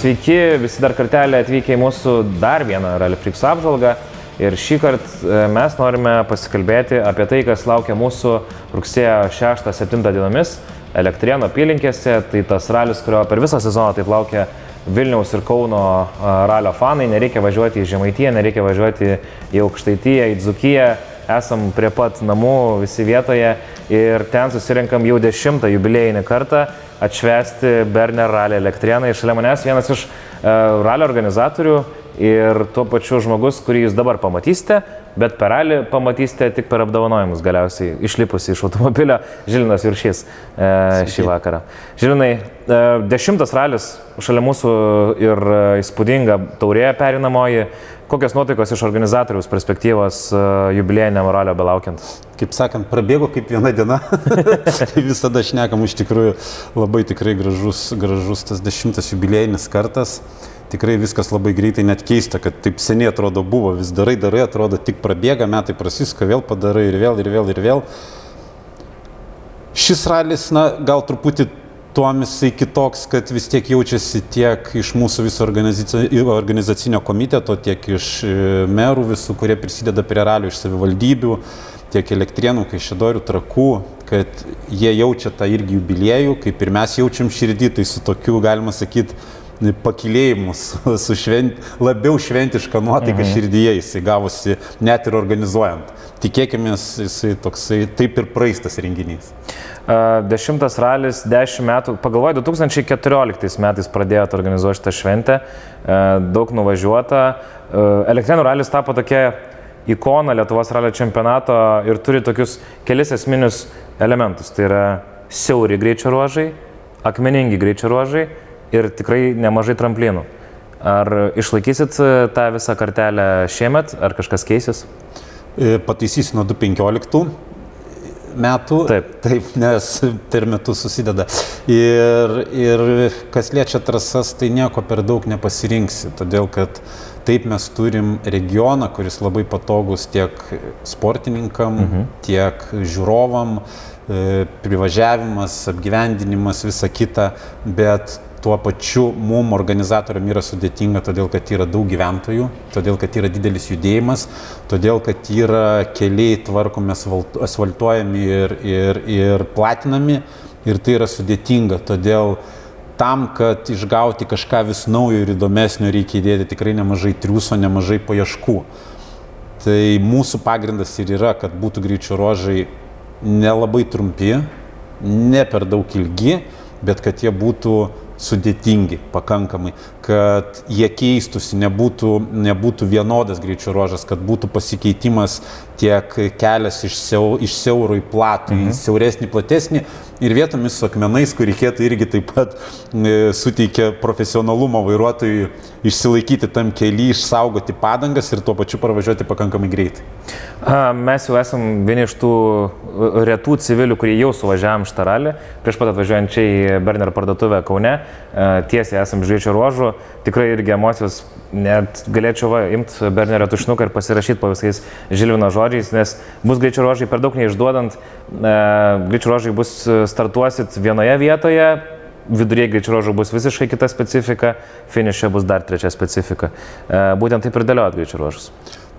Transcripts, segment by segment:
Sveiki, visi dar kartelį atvykę į mūsų dar vieną Rally Freaks apžvalgą. Ir šį kartą mes norime pasikalbėti apie tai, kas laukia mūsų rugsėjo 6-7 dienomis Elektrėnų apylinkėse. Tai tas ralis, kurio per visą sezoną taip laukia Vilniaus ir Kauno ralio fanai. Nereikia važiuoti į Žemaitiją, nereikia važiuoti į Aukštaitiją, į Dzūkiją. Esam prie pat namų, visi vietoje ir ten susirinkam jau 10 jubiliejinį kartą atšvęsti Berner ralį Elektrėnai. Šalia manęs vienas iš ralio organizatorių ir tuo pačiu žmogus, kurį jūs dabar pamatysite, bet per ralį pamatysite tik per apdovanojimus galiausiai išlipus iš automobilio, Žilinas Juršys šį vakarą. Žilinai, 10 ralis šalia mūsų ir įspūdinga taurė perinamoji. Kokios nuotaikos iš organizatoriaus perspektyvos jubiliejiniam ralio belaukiant? Kaip sakant, prabėgo kaip viena diena. Tai visada šnekam, iš tikrųjų labai tikrai gražus tas 10 jubiliejinis kartas. Tikrai viskas labai greitai, net keista, kad taip seniai atrodo buvo, vis darai, atrodo tik prabėga, metai prasiska, vėl padarai ir vėl. Šis ralis, gal truputį tuom jisai kitoks, kad vis tiek jaučiasi tiek iš mūsų viso organizacinio komiteto, tiek iš merų visų, kurie prisideda prie ralio, iš savivaldybių, tiek Elektrėnų, Kaišiadorių, Trakų, kad jie jaučia tą irgi jubiliejų, kaip ir mes jaučiam širdį, tai su tokiu, galima sakyti, pakilėjimus, su labiau šventiška nuotaika širdyje jisai gavosi net ir organizuojant. Tikėkimės, jisai toksai taip ir praeistas renginys. 10 ralis, 10 metų, pagalvoju, 2014 metais pradėjote organizuoti šitą šventę, daug nuvažiuota. Elektrėnų ralis tapo tokia ikona Lietuvos ralio čempionato ir turi tokius kelis esminius elementus. Tai yra siauri greičio ruožai, akmeningi greičio ruožai ir tikrai nemažai tramplinų. Ar išlaikysit tą visą kartelę šiemet, ar kažkas keisis? Pataisysiu nuo 2015 metų, taip, nes per metus susideda. Ir kas liečia trasas, tai nieko per daug nepasirinksi, todėl kad taip mes turim regioną, kuris labai patogus tiek sportininkam, tiek žiūrovam, privažiavimas, apgyvendinimas, visa kita, bet tuo pačiu mum organizatoriam yra sudėtinga, todėl kad yra daug gyventojų, todėl kad yra didelis judėjimas, todėl kad yra keliai tvarkomi, asfaltuojami ir platinami ir tai yra sudėtinga. Todėl tam, kad išgauti kažką vis naujo ir įdomesnio, reikia įdėti tikrai nemažai triūso, nemažai paieškų. Tai mūsų pagrindas ir yra, kad būtų greičio ruožai nelabai trumpi, ne per daug ilgi, bet kad jie būtų sudėtingi pakankamai, kad jie keistųsi, nebūtų vienodas greičio ruožas, kad būtų pasikeitimas tiek kelias iš siauro į platų, į siauresnį, platesnį ir vietomis su akmenais, kur reikėtų irgi taip pat suteikia profesionalumo vairuotojui išsilaikyti tam kely, išsaugoti padangas ir tuo pačiu parvažiuoti pakankamai greitai. Mes jau esam vieni iš tų retų civilių, kurie jau suvažiavam šitą ralį. Prieš pat atvažiuojant čia į Berner parduotuvę Kaune, tiesiai esam greičio ruožų. Tikrai irgi emocijos, net galėčiau imti Bernerio tušinuką ir pasirašyti po visais Žilvino žodžiais, nes bus greičio ruožai per daug neišduodant. Greičio ruožai bus startuosit vienoje vietoje, viduryje greičio ruožų bus visiškai kita specifika, finiše bus dar trečia specifika. Būtent taip ir dėliojat greičio ruožus.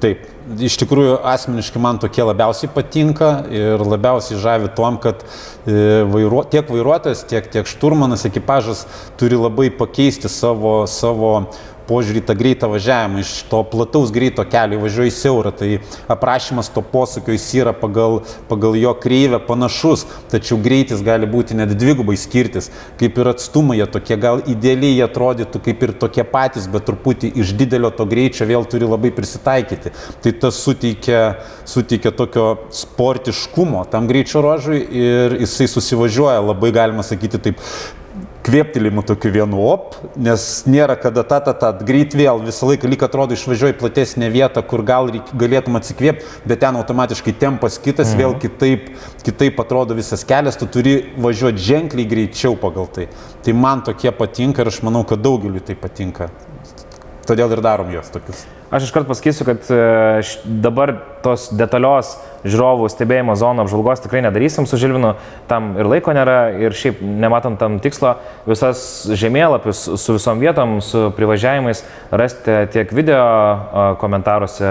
Taip, iš tikrųjų asmeniškai man tokie labiausiai patinka ir labiausiai žavi tuom, kad tiek vairuotojas, tiek šturmanas, ekipažas turi labai pakeisti savo požiūrį tą greitą važiavimą. Iš to plataus greito kelio važiuoja į siaurą, tai aprašymas to posūkio jis yra pagal jo kreivę panašus, tačiau greitis gali būti net dvigubai skirtis, kaip ir atstumai jie tokie, gal idealiai jie atrodytų kaip ir tokie patys, bet truputį iš didelio to greičio vėl turi labai prisitaikyti. Tai tas suteikia tokio sportiškumo tam greičio ruožui ir jisai susivažiuoja labai, galima sakyti, taip kvėptelėjimų tokiu vienu nes nėra kada greit vėl, visą laiką lyg atrodo išvažiuoji platesnę vietą, kur galėtum atsikvėpti, bet ten automatiškai tempas kitas, vėl kitaip atrodo visas kelias, tu turi važiuoti ženkliai greičiau pagal tai. Tai man tokie patinka ir aš manau, kad daugeliui tai patinka. Todėl ir darom juos tokius. Aš iškart pasakysiu, kad dabar tos detalios žiūrovų stebėjimo zonų apžvalgos tikrai nedarysim su Žilvinu, tam ir laiko nėra ir šiaip nematant tam tikslo, visas žemėlapius su visom vietom, su privažiavimais rasite tiek video komentaruose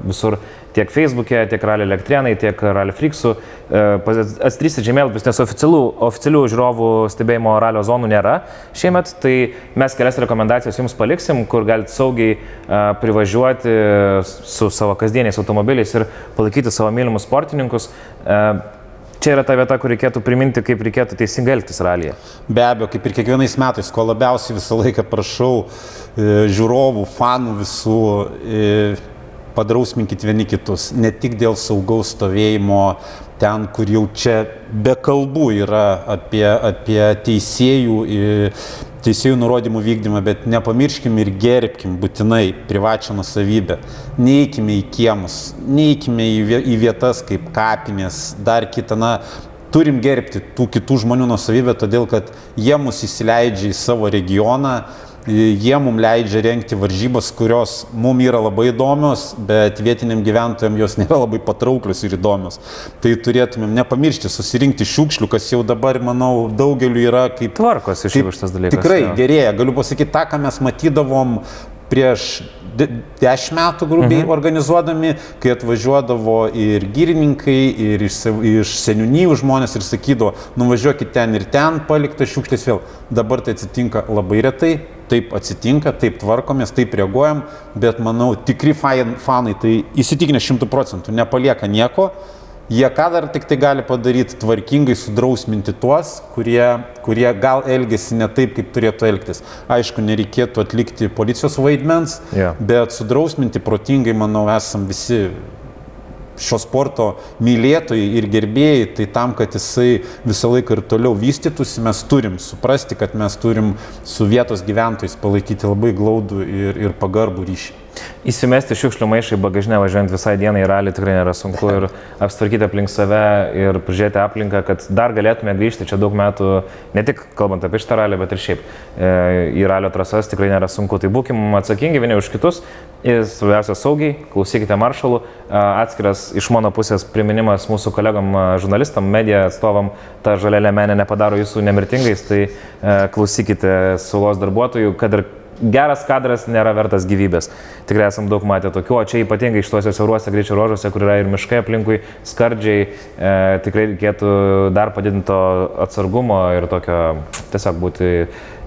visur, tiek Facebook'e, tiek Rally Elektrėnai, tiek Rally Freaksų. Atstrysit žemėlapius, nes oficialių žiūrovų stebėjimo ralio zonų nėra šiemet, tai mes kelias rekomendacijas jums paliksim, kur galite saugiai privažiuoti su savo kasdieniais automobiliais ir palaikyti savo mylimus sportininkus. Čia yra ta vieta, kur reikėtų priminti, kaip reikėtų teisingai elgtis ralyje. Be abejo, kaip ir kiekvienais metais, ko labiausiai visą laiką prašau žiūrovų, fanų visų, padrausminkit vieni kitus, ne tik dėl saugaus stovėjimo ten, kur jau čia be kalbų yra apie teisėjų nurodymų vykdymą, bet nepamirškim ir gerbkim būtinai privačią nuosavybę. Neikime į kiemus, neikime į vietas kaip kapinės, dar kitą, turim gerbti tų kitų žmonių nuosavybę, todėl kad jie mus įsileidžia į savo regioną, jie mums leidžia rengti varžybas, kurios mums yra labai įdomios, bet vietiniam gyventojams jos nėra labai patrauklios ir įdomios. Tai turėtumėm nepamiršti susirinkti šiukšlių, kas jau dabar, manau, daugeliu yra kaip... Tvarkosi šitas dalykas. Tikrai gerėja. Galiu pasakyti tą, ką mes matydavom prieš 10 metų grubiai organizuodami, kai atvažiuodavo ir girininkai, ir iš seniūnijų žmonės ir sakydavo, nuvažiuokit ten ir ten, palikta šiukšlės vėl. Dabar tai atsitinka labai retai, taip atsitinka, taip tvarkomės, taip reaguojam, bet manau, tikri fanai tai įsitikinę 100%, nepalieka nieko. Jie ką dar tik tai gali padaryti, tvarkingai sudrausminti tuos, kurie gal elgesi ne taip, kaip turėtų elgtis. Aišku, nereikėtų atlikti policijos vaidmens, bet sudrausminti protingai, manau, esam visi šio sporto mylėtojai ir gerbėjai, tai tam, kad jisai visą laiką ir toliau vystytųsi, mes turim suprasti, kad mes turim su vietos gyventojais palaikyti labai glaudų ir pagarbų ryšį. Įsimesti šiukšlių maišą į bagažinę važiuojant visai dieną į ralį tikrai nėra sunku ir apsitvarkyti aplink save ir prižiūrėti aplinką, kad dar galėtume grįžti čia daug metų, ne tik kalbant apie šitą ralį, bet ir šiaip į ralio trasas tikrai nėra sunku. Tai būkim atsakingi vieni už kitus ir svarbiausia saugiai, klausykite maršalų. Atskiras iš mano pusės priminimas mūsų kolegom žurnalistam, media atstovam, ta žalia liemenė nepadaro jūsų nemirtingais, tai klausykite saugos darbuotojų, kad ir geras kadras nėra vertas gyvybės. Tikrai esam daug matę tokių, o čia ypatingai iš tuose siauruose greičio ruožuose, kur yra ir miškai aplinkui, skardžiai, tikrai reikėtų dar padidinto atsargumo ir tokio tiesiog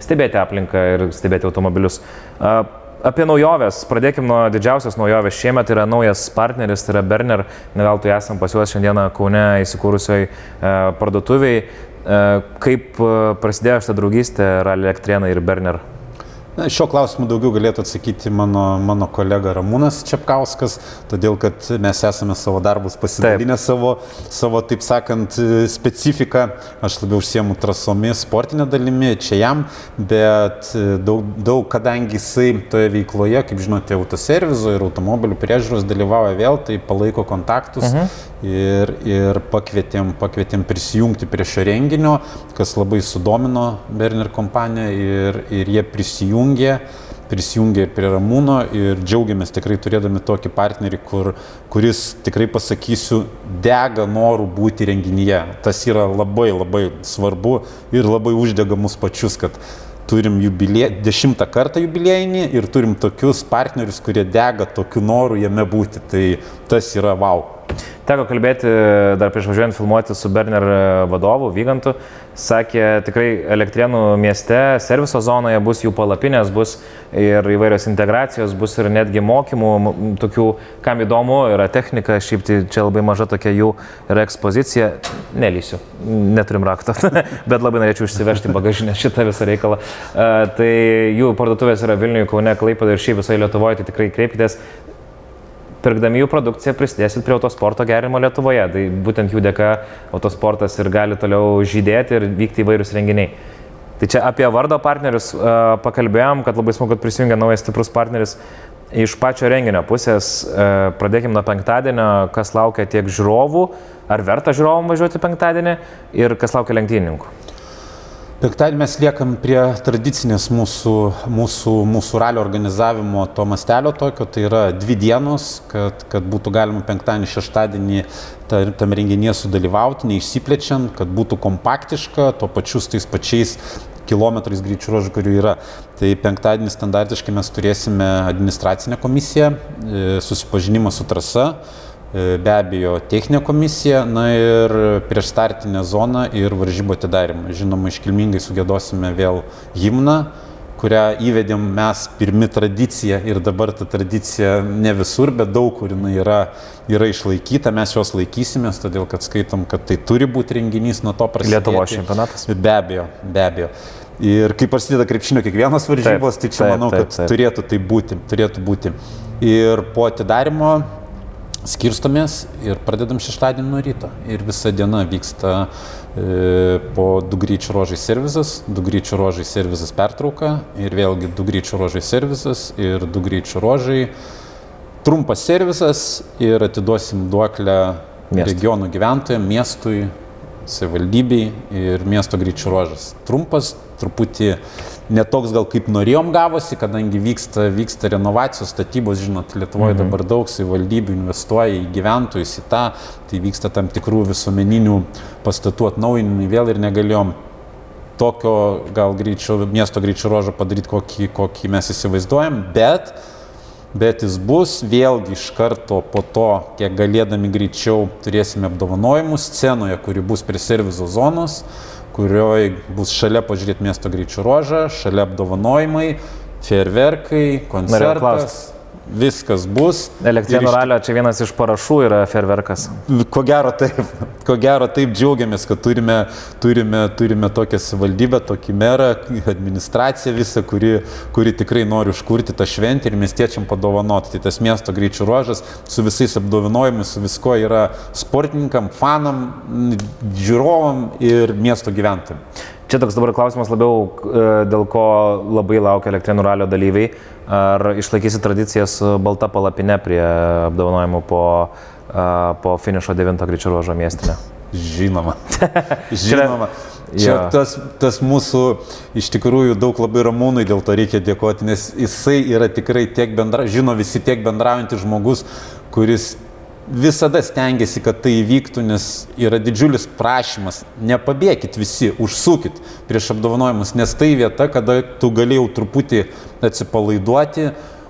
stebėti aplinką ir stebėti automobilius. Apie naujoves. Pradėkim nuo didžiausios naujovės. Šiemet yra naujas partneris, tai yra Berner. Ne veltui esam pas juos šiandieną Kaune įsikūrusioj parduotuviai. Kaip prasidėjo šitą draugystę Rally Elektrėnai ir Berner? Šio klausimu daugiau galėtų atsakyti mano kolega Ramūnas Čepkauskas, todėl kad mes esame savo darbus pasidalinę savo, taip sakant, specifiką. Aš labiau užsiemu trasomis, sportinė dalimi, čia jam, bet daug, kadangi jisai toje veikloje, kaip žinote, autoservizo ir automobilių priežiūros dalyvauja vėl, tai palaiko kontaktus ir pakvietėm prisijungti prie šio renginio, kas labai sudomino Berner kompaniją ir jie prisijungė ir prie Ramūno ir džiaugiamės tikrai turėdami tokį partnerį, kuris, tikrai pasakysiu, dega norų būti renginyje. Tas yra labai labai svarbu ir labai uždega mus pačius, kad turim 10 kartą jubiliejinį ir turim tokius partnerius, kurie dega tokiu noru jame būti. Tai tas yra wow. Teko kalbėti dar prieš važiuojant filmuoti su Berner vadovu Vygantu. Sakė, tikrai Elektrėnų mieste serviso zonoje bus jų palapinės, bus ir įvairios integracijos, bus ir netgi mokymų, tokių, kam įdomu, yra technika, šiaip tai čia labai maža tokia jų yra ekspozicija. Nelysiu, neturim rakto, bet labai norėčiau išsivežti bagažinę šitą visą reikalą. Tai jų parduotuvės yra Vilniuje, Kaune, Klaipėdoje ir šiaip visoje Lietuvoje, tai tikrai kreipkitės. Pirkdami jų produkciją prisidėsit prie autosporto gerinimo Lietuvoje. Tai būtent jų dėka autosportas ir gali toliau žydėti ir vykti įvairius renginiai. Tai čia apie vardo partnerius pakalbėjom, kad labai smagu, kad prisijungia naujas stiprus partneris. Iš pačio renginio pusės pradėkim nuo penktadienio, kas laukia tiek žiūrovų, ar verta žiūrovom važiuoti penktadienį ir kas laukia lenktynininkų. Penktadienį mes liekam prie tradicinės mūsų ralio organizavimo to mastelio tokio, tai yra 2 dienos, kad būtų galima penktadienį, šeštadienį tam renginyje sudalyvauti, neišsiplečiant, kad būtų kompaktiška, tuo pačiu tais pačiais kilometrais greičio ruožų, kurių yra. Tai penktadienį standartiškai mes turėsime administracinę komisiją, susipažinimą su trasa, be abejo techninė komisija, na ir prieš startinę zoną ir varžybų atidarimą. Žinoma, iškilmingai sugėdosime vėl himną, kurią įvedėm mes pirmi tradiciją ir dabar ta tradicija ne visur, bet daug kur jinai yra išlaikyta, mes jos laikysimės, todėl kad skaitom, kad tai turi būti renginys, nuo to prasidėti. Lietuvos čempionatas? Be abejo. Ir kai prasideda krepšinio kiekvienos varžybos, tai čia manau, kad turėtų būti. Ir po atidarimo skirstomės ir pradedam šeštadienį nuo ryto. Ir visa diena vyksta po 2 greičio ruožai servizas, 2 greičio ruožai servizas pertrauka ir vėlgi 2 greičio ruožai servizas ir 2 greičio ruožai trumpas servizas ir atiduosim duoklę regionų gyventojams, miestui, savivaldybei ir miesto greičio ruožas. Trumpas, truputį netoks gal kaip norėjom gavosi, kadangi vyksta renovacijos, statybos, žinot, Lietuvoje dabar daug savivaldybių investuoja į gyventojus, į tą, tai vyksta tam tikrų visuomeninių pastatų atnaujinimai vėl ir negalėjom tokio gal miesto greičio ruožo padaryti, kokį mes įsivaizduojam, bet jis bus vėlgi iš karto po to, kiek galėdami greičiau turėsime apdovanojimus scenoje, kuri bus prie servizo zonos, kurioje bus šalia pažiūrėti miesto greičio ruožą, šalia apdovanojimai, fejerverkai, koncertas, viskas bus. Elektrėnų ralio čia vienas iš parašų yra fejerverkas. Ko gero taip džiaugiamės, kad turime tokią savivaldybę, tokį merą, administraciją visą, kuri tikrai nori užkurti tą šventę ir miestiečiam padovanoti. Tai tas miesto greičio ruožas su visais apdovanojimais, su visko yra sportininkam, fanam, žiūrovam ir miesto gyventojam. Čia toks dabar klausimas labiau, dėl ko labai laukia Elektrėnų ralio dalyviai. Ar išlaikysi tradiciją su balta palapine prie apdovanojimų po finišo 9 greičio ruožo miestinė? Žinoma. Čia tas mūsų iš tikrųjų daug labai Ramūnui dėl to reikia dėkoti, nes jisai yra tikrai žino visi tiek bendraujantis žmogus, kuris visada stengiasi, kad tai įvyktų, nes yra didžiulis prašymas. Nepabėkit visi, užsukit prieš apdovanojimus, nes tai vieta, kada tu galėjau truputį atsipalaiduoti,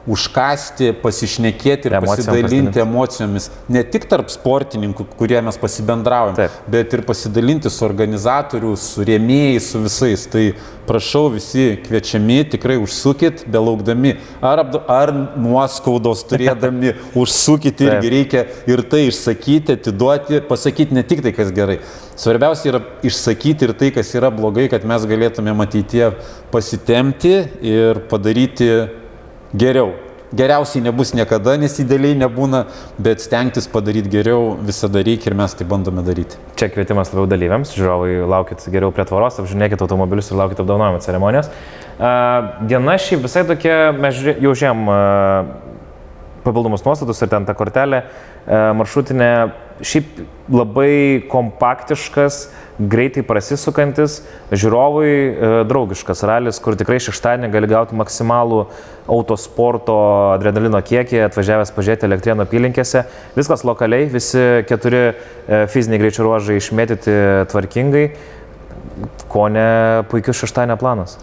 užkasti, pasišnekėti ir pasidalinti emocijomis. Ne tik tarp sportininkų, kurie mes pasibendraujam, bet ir pasidalinti su organizatorių, su rėmėjais, su visais. Tai prašau, visi kviečiami, tikrai užsukit, belaukdami ar nuoskaudos turėdami, užsukit irgi reikia ir tai išsakyti, atiduoti, pasakyti ne tik tai, kas gerai. Svarbiausia yra išsakyti ir tai, kas yra blogai, kad mes galėtume ateityje pasitemti ir padaryti geriau. Geriausiai nebus niekada, nes idealiai nebūna, bet stengtis padaryti geriau visada reikia ir mes tai bandome daryti. Čia kvietimas labiau dalyviams, žiūrovai, laukit geriau prie tvoros, apžiūrėkit automobilius ir laukit apdovanojimo ceremonijos. Diena šiaip visai tokia, mes jau žiūrėjom papildomus nuostatus ir ten ta kortelė maršrutinė, šiaip labai kompaktiškas, greitai prasisukantis, žiūrovui draugiškas ralis, kur tikrai šeštadienį gali gauti maksimalų autosporto adrenalino kiekį, atvažiavęs pažiūrėti Elektrėnų apylinkėse. Viskas lokaliai, visi 4 fiziniai greičio ruožai išmėtyti tvarkingai, ko ne puikius šeštadienio planas.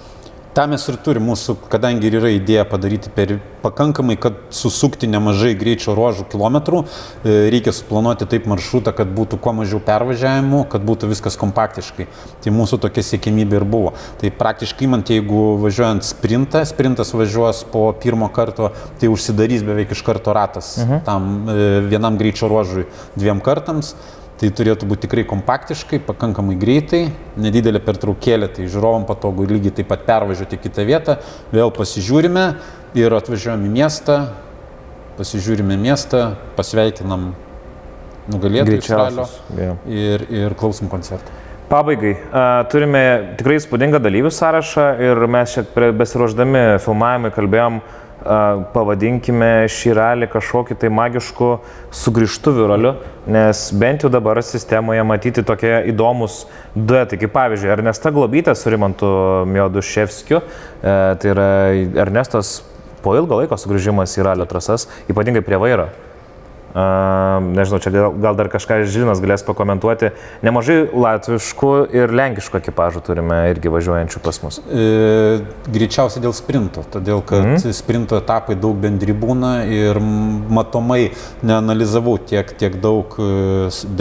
Ta mes ir turim mūsų, kadangi ir yra idėja padaryti per pakankamai, kad susukti nemažai greičio ruožų kilometrų, reikia suplanuoti taip maršrutą, kad būtų kuo mažiau pervažiavimų, kad būtų viskas kompaktiškai. Tai mūsų tokia siekimybė ir buvo. Tai praktiškai, jeigu važiuojant sprintas važiuos po pirmo karto, tai užsidarys beveik iš karto ratas tam vienam greičio ruožui 2 kartams. Tai turėtų būti tikrai kompaktiškai, pakankamai greitai, nedidelė pertraukėlė, tai žiūrovam patogu lygiai taip pat pervažiuoti kitą vietą, vėl pasižiūrime ir atvažiuojam į miestą, pasveikinam nugalėtojus ralio ir klausom koncertą. Pabaigai, turime tikrai įspūdingą dalyvių sąrašą ir mes čia besiruošdami filmavimui kalbėjom, pavadinkime šį ralį kažkokį tai magišku sugrįžtuvių raliu, nes bent jau dabar sistemoje matyti tokie įdomus duetai, kaip pavyzdžiui, Ernesta Globytė su Rimantu Mioduševskiu, tai yra Ernestas po ilgo laiko sugrįžimas į ralio trasas, ypatingai prie vairo. Nežinau, čia gal dar kažką Žilinas galės pakomentuoti. Nemažai latviškų ir lenkiškų ekipažų turime irgi važiuojančių pas mus. Greičiausiai dėl sprinto, todėl kad sprinto etapai daug bendri būna ir matomai neanalizavau tiek daug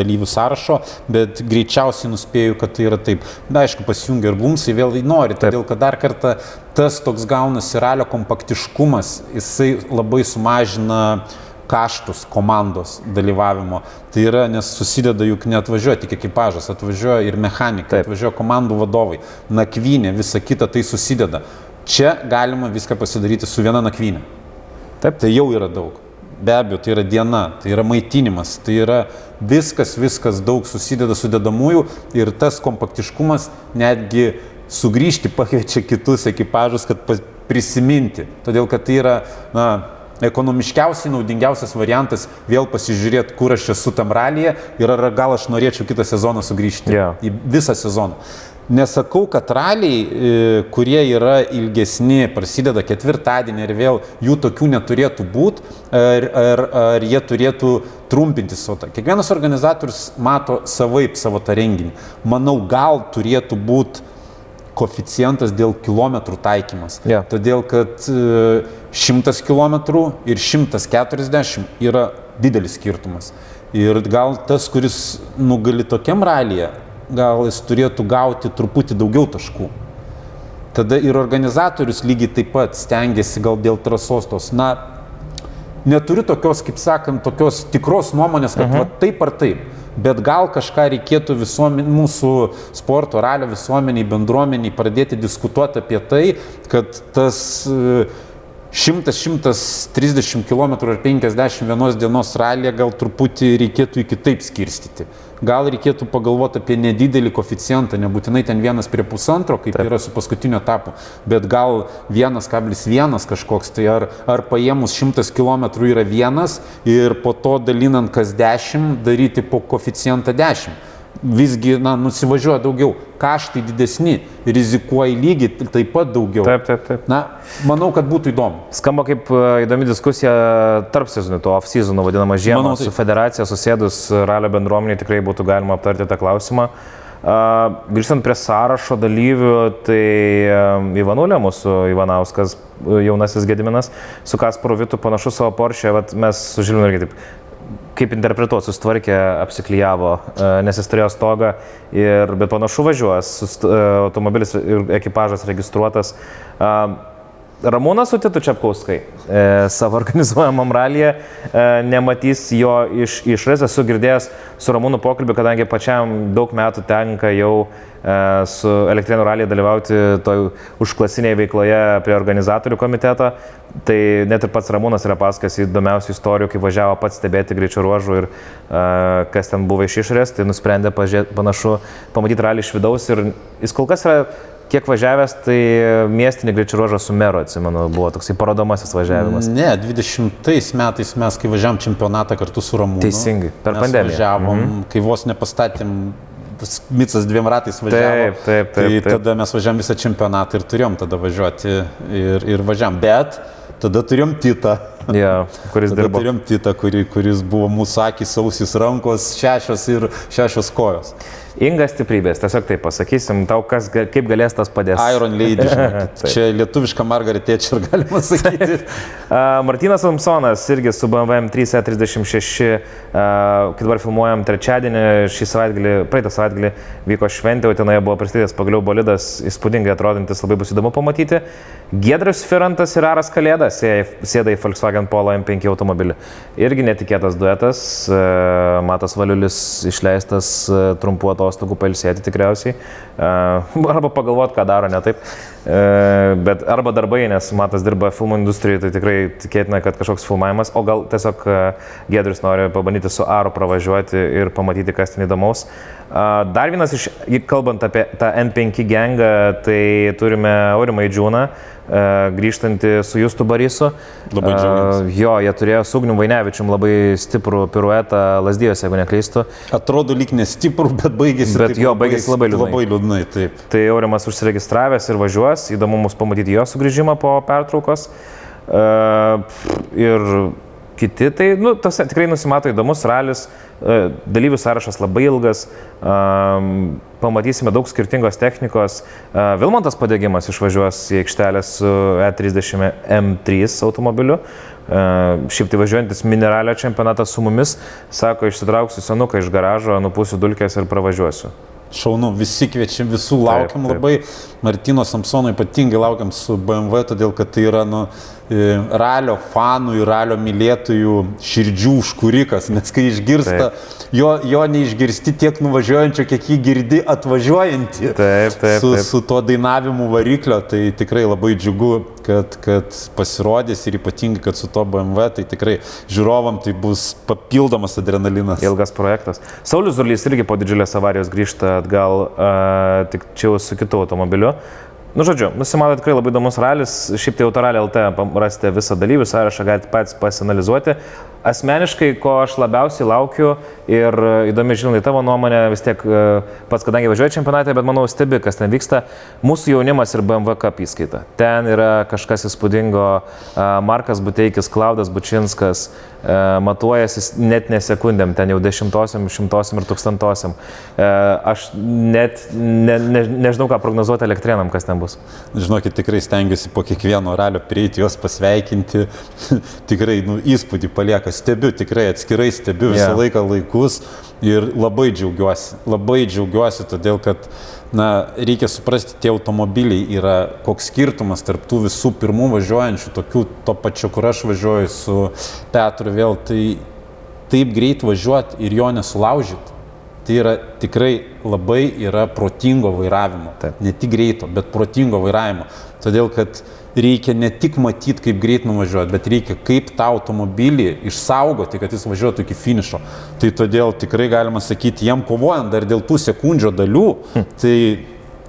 dalyvių sąrašo, bet greičiausiai nuspėjau, kad tai yra taip. Na, aišku, pasijungia ir bumsai vėl nori, todėl kad dar kartą tas toks gaunasi ralio kompaktiškumas, jisai labai sumažina kaštus komandos dalyvavimo. Tai yra, nes susideda juk neatvažiuoja tik ekipažas, atvažiuoja ir mechanikai, atvažiuoja komandų vadovai, nakvynė, visa kita tai susideda. Čia galima viską pasidaryti su viena nakvynė. Taip, tai jau yra daug. Be abejo, tai yra diena, tai yra maitinimas, tai yra viskas daug susideda sudedamųjų ir tas kompaktiškumas netgi sugrįžti pakviečia kitus ekipažus, kad prisiminti. Todėl, kad tai yra, ekonomiškiausiai, naudingiausias variantas vėl pasižiūrėti, kur aš esu tam ralyje ir ar gal aš norėčiau kitą sezoną sugrįžti į visą sezoną. Nesakau, kad raliai, kurie yra ilgesni, prasideda ketvirtadienį ir vėl jų tokių neturėtų būti, ar jie turėtų trumpinti savo. Kiekvienas organizatorius mato savaip savo tą renginį. Manau, gal turėtų būti koeficientas dėl kilometrų taikymas. Todėl, kad 100 km ir 140 yra didelis skirtumas. Ir gal tas, kuris nugali tokiam ralyje, gal jis turėtų gauti truputį daugiau taškų. Tada ir organizatorius lygiai taip pat stengiasi gal dėl trasos tos. Neturiu tokios, kaip sakant, tokios tikros nuomonės, kad va, taip ar taip. Bet gal kažką reikėtų mūsų sporto ralio visuomeniai, bendruomeniai pradėti diskutuoti apie tai, kad tas 100-130 km ar 51 dienos ralyje gal truputį reikėtų kitaip skirstyti. Gal reikėtų pagalvoti apie nedidelį koeficientą, nebūtinai ten 1:1,5, kaip yra su paskutiniu etapu, bet gal 1,1 kažkoks, tai ar paėmus 100 km yra 1 ir po to dalinant kas 10 daryti po koeficientą 10. Visgi, nusivažiuoja daugiau, kaštai didesni, rizikuoja lygiai taip pat daugiau. Taip. Manau, kad būtų įdomu. Skamba kaip įdomi diskusija tarp sezonų, to off-season, vadinama žiemą, su federacija susėdus ralio bendruomeniai tikrai būtų galima aptarti tą klausimą. Grįžtant prie sąrašo dalyvių, tai Ivanulė, mūsų Ivanauskas, jaunasis Gediminas, su Kasparu Vitu panašu savo Porsche, mes su Žilinu irgi taip, kaip interpretuoti, sustvarkė, apsiklijavo, nes jis turėjo stogą, bet panašu važiuos, automobilis ir ekipažas registruotas. Ramūnas su Titu Čepkauskai savo organizuojamam ralyje nematys jo išorės. Esu girdėjęs su Ramūnu pokalbį, kadangi pačiam daug metų tenka jau su Elektrėnų ralyje dalyvauti toj užklasinėje veikloje prie organizatorių komiteto. Tai net ir pats Ramūnas yra pasakęs įdomiausių istorijų, kai važiavo pats stebėti greičio ruožų ir kas ten buvo iš išorės, tai nusprendė panašu pamatyti ralį iš vidaus ir jis kol kas yra kiek važiavęs, tai miestinį greičio ruožą su Meru, atsimenu, buvo toksai parodomasis važiavimas. Ne, 20 metais mes, kai važiavom čempionatą kartu su Ramūnu. Teisingai, per pandemiją. Važiavom, kai vos nepastatėm, Micas 2 ratais važiavo. Taip. Tada mes važiavom visą čempionatą ir turėjom tada važiuoti ir važiavom. Bet tada turėjom Titą. Kuris dirbo. Turėjom Titą, kuris buvo mūsų akys, ausis, rankos, 6 kojos. Inga stiprybės, tiesiog taip pasakysim, tau kaip galės tas padės. Iron Lady, žinokit. Čia lietuviška Margaret Thatcher, galima sakyti. Martynas Samsonas irgi su BMW M3 E36, kai dabar filmuojam trečiadienį, praeitą savaitgalį vyko šventė, Utenoje buvo pristatytas pagaliau bolidas, įspūdingai atrodantis, labai bus įdomu pamatyti. Giedrius Firantas ir Aras Kalėda sėda į Volkswagen Polo M5 automobilį. Irgi netikėtas duetas, Matas Valiulis išleistas trumpuo atostogų pailsėti tikriausiai, arba pagalvoti, ką daro ne taip. Bet arba darbai, nes Matas dirba filmų industrijoje, tai tikrai tikėtina, kad kažkoks filmavimas, o gal tiesiog Giedrius nori pabandyti su Aru pravažiuoti ir pamatyti, kas ten įdomaus. Dar vienas iš, kalbant apie tą N5 gangą, tai turime Aurimą Eidžiūną, grįžtantį su Justu Barisu. Labai džiaugiamės. Jo, jie turėjo su Ugnium Vainevičium labai stiprų piruetą Lazdijose, jeigu neklystu. Atrodo lyg nestiprų, bet baigėsi, baigėsi labai liūdnai. Labai liūdnai, taip. Tai Aurimas užsiregistravęs ir važiuos, įdomu mus pamatyti jo sugrįžimą po pertraukos. Ir kiti, tai tikrai nusimato įdomus ralis, dalyvių sąrašas labai ilgas, pamatysime daug skirtingos technikos. Vilmantas Padegimas išvažiuos į aikštelę su E30 M3 automobiliu. Šiaip tai važiuojantis Mineralio čempionatą su mumis, sako, išsitrauksiu senuką iš garažo, nupūsiu dulkės ir pravažiuosiu. Šaunu, visi kviečiam, visų laukiam labai. Martino Samsono ypatingai laukiam su BMW, todėl kad tai yra ralio fanų ir ralio mylėtojų širdžių užkūrikas, nes kai išgirsta, jo neišgirsti tiek nuvažiuojančio, kiek jį girdi atvažiuojantį su tuo dainavimu variklio, tai tikrai labai džiugu, kad pasirodys ir ypatingai, kad su to BMW, tai tikrai žiūrovam tai bus papildomas adrenalinas. Ilgas projektas. Saulius Zurlys irgi po didžiulės avarijos grįžta atgal, tik čia jau su kitu automobiliu. Žodžiu, nusimato tikrai labai įdomus ralis, šiaip tai Autorally LT rasite visą dalyvių sąrašą, galite patys pasianalizuoti. Asmeniškai, ko aš labiausiai laukiu ir įdomi žinai tavo nuomonė, vis tiek pats, kadangi važiuoju čempionatą, bet manau stebi, kas ten vyksta, mūsų jaunimas ir BMW Cup įskaita. Ten yra kažkas įspūdingo, Markas Buteikis, Klaudas Bučinskas, matuojasi net ne sekundėm, ten jau 10, 100 ir 1000. Aš net nežinau, ką prognozuoti Elektrėnam, kas ten bus. Žinokit, tikrai stengiuosi po kiekvieno ralio prieiti, juos pasveikinti, tikrai įspūdį palieka. Stebiu, tikrai atskirai stebiu visą laiką laikus ir labai džiaugiuosi, todėl kad reikia suprasti, tie automobiliai yra koks skirtumas tarp tų visų pirmų važiuojančių, tokių to pačio, kur aš važiuoju su Petru vėl, tai taip greit važiuoti ir jo nesulaužyti. Tai yra tikrai labai protingo vairavimo, ne tik greito, bet protingo vairavimo, todėl kad reikia ne tik matyti, kaip greit nuvažiuoti, bet reikia kaip tą automobilį išsaugoti, kad jis važiuotų iki finišo. Tai todėl tikrai galima sakyti, jam kovojant dar dėl tų sekundžio dalių, tai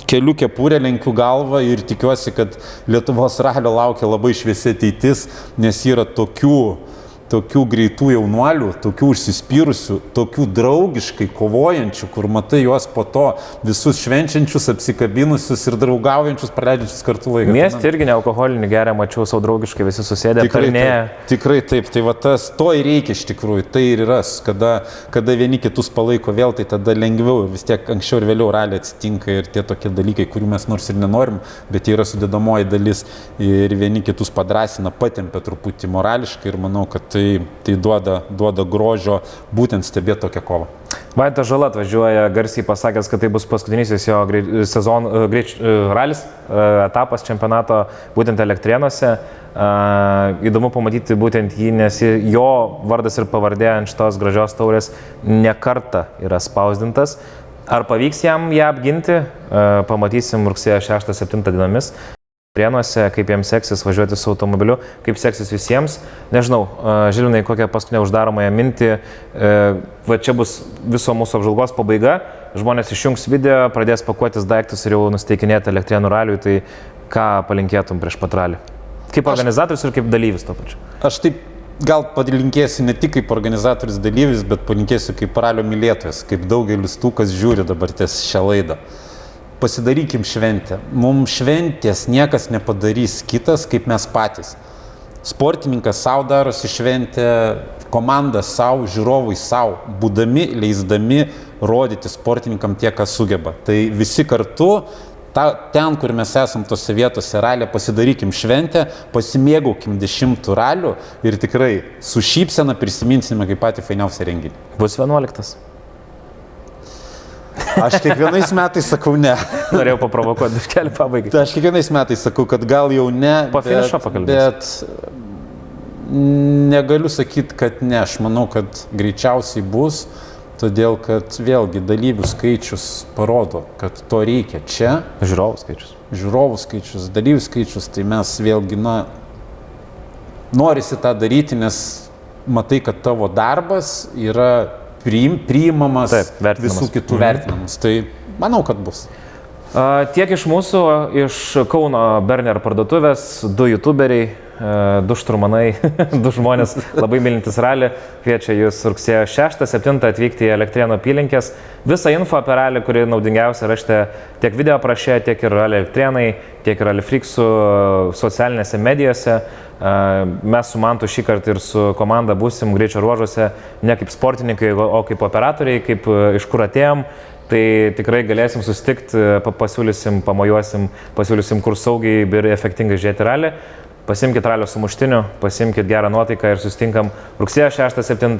keliu kepurę, lenkiu galvą ir tikiuosi, kad Lietuvos ralio laukia labai šviesi ateitis, nes yra tokių greitų jaunuolių, tokių užsispyrusių, tokių draugiškai kovojančių, kur matai juos po to visus švenčiančius, apsikabinusius ir draugaujančius, praleidžiančius kartu laiką. Mieste irgi nealkoholinį geria, mačiau savo draugiškai, visi susėdė, aptarinėję. Tikrai taip, tai to ir reikia iš tikrųjų, tai ir yra, kada vieni kitus palaiko vėl, tai tada lengviau, vis tiek anksčiau ir vėliau raliai atsitinka ir tie tokie dalykai, kurių mes nors ir nenorim, bet jie yra sudėdamoji dalis ir vieni kitus padrąsina, patempia truputį morališkai ir manau, kad tai duoda grožio būtent stebėti tokią kovą. Vaidotas Žala atvažiuoja garsiai pasakęs, kad tai bus paskutinysis jo ralis, etapas čempionato būtent Elektrėnuose. Įdomu pamatyti būtent jį, nes jo vardas ir pavardė ant šitos gražios taurės ne kartą yra spausdintas. Ar pavyks jam ją apginti? Pamatysim rugsėjo 6-7 dienomis. Prienuose, kaip jiems seksis važiuoti su automobiliu, kaip seksis visiems. Nežinau, Žilvinai, kokią paskutinę uždaromąją mintį. Va čia bus viso mūsų apžvalgos pabaiga. Žmonės išjungs video, pradės pakuotis daiktus ir jau nusteikinėti Elektrėnų raliui. Tai ką palinkėtum prieš pat ralį? Kaip organizatorius ir kaip dalyvis to pačiu? Aš taip gal palinkėsiu ne tik kaip organizatorius dalyvis, bet palinkėsiu kaip ralio mylėtojas, kaip daugelis tų, kas žiūri dabar ties šią laidą. Pasidarykim šventę. Mums šventės niekas nepadarys kitas, kaip mes patys. Sportininkas savo darosi šventę, komanda savo, žiūrovai savo, būdami, leisdami rodyti sportininkam tie, kas sugeba. Tai visi kartu, ten, kur mes esam tose vietose ralė, pasidarykim šventę, pasimėgaukim 10 ralių ir tikrai su šypsena prisiminsime kaip patį fainiausią renginį. Bus 11. Aš kiekvienais metais sakau ne. Norėjau paprovokuoti biškelį pabaigai. Aš kiekvienais metais sakau, kad gal jau ne, po finišo pakalbės. Bet negaliu sakyti, kad ne. Aš manau, kad greičiausiai bus. todėl kad vėlgi dalyvių skaičius parodo, kad to reikia čia. Žiūrovų skaičius. Žiūrovų skaičius, dalyvių skaičius, tai mes vėlgi, norisi tą daryti, nes matai, kad tavo darbas yra priimamas, taip, visų kitų vertinamas. Tai manau, kad bus. Tiek iš mūsų, iš Kauno Berner parduotuvės, 2 youtuberiai, 2 šturmanai, 2 žmonės labai mylintys ralį, kviečia jūs rugsėjo 6-7 atvykti į Elektrėnų apylinkės. Visą info apie ralį, kuri naudingiausia, rašte tiek video apraše, tiek ir Rally Elektrėnai, tiek ir Rally Freaksų socialinėse medijose. Mes su Mantu šį kartą ir su komanda būsim greičio ruožuose ne kaip sportininkai, o kaip operatoriai, kaip iš kur atėjom. Tai tikrai galėsim susitikti, pasiūlysim, pamojuosim, pasiūlysim, kur saugiai ir efektingai žiūrėti ralį. Pasimkit ralio sumuštinių, pasimkit gerą nuotaiką ir susitinkam rugsėjo 6-7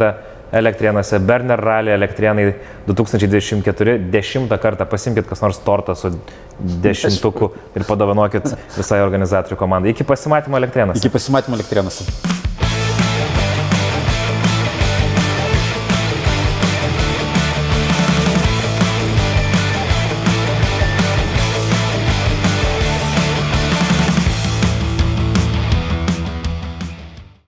Elektrėnuose. Berner Rally Elektrėnai 2024, 10 kartą pasimkit kas nors tortą su 10 ir padovanokit visai organizatorių komandai. Iki pasimatymo Elektrėnuose. Iki pasimatymo Elektrėnuose.